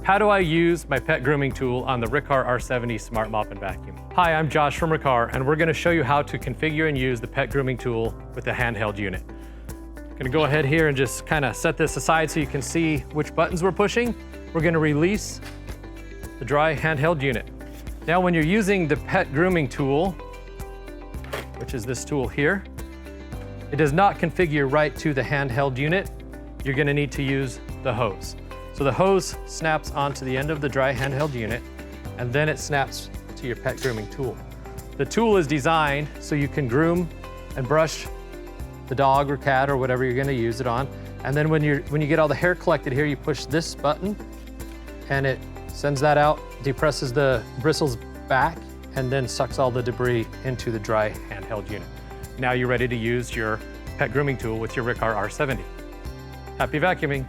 How do I use my pet grooming tool on the Riccar R70 Smart Mop and Vacuum? Hi, I'm Josh from Riccar, and we're going to show you how to configure and use the pet grooming tool with the handheld unit. I'm going to go ahead here and just kind of set this aside so you can see which buttons we're pushing. We're going to release the dry handheld unit. Now, when you're using the pet grooming tool, which is this tool here, it does not configure right to the handheld unit. You're going to need to use the hose. So the hose snaps onto the end of the dry handheld unit, and then it snaps to your pet grooming tool. The tool is designed so you can groom and brush the dog or cat or whatever you're going to use it on. And then when you get all the hair collected here, you push this button and it sends that out, depresses the bristles back, and then sucks all the debris into the dry handheld unit. Now you're ready to use your pet grooming tool with your Riccar R70. Happy vacuuming.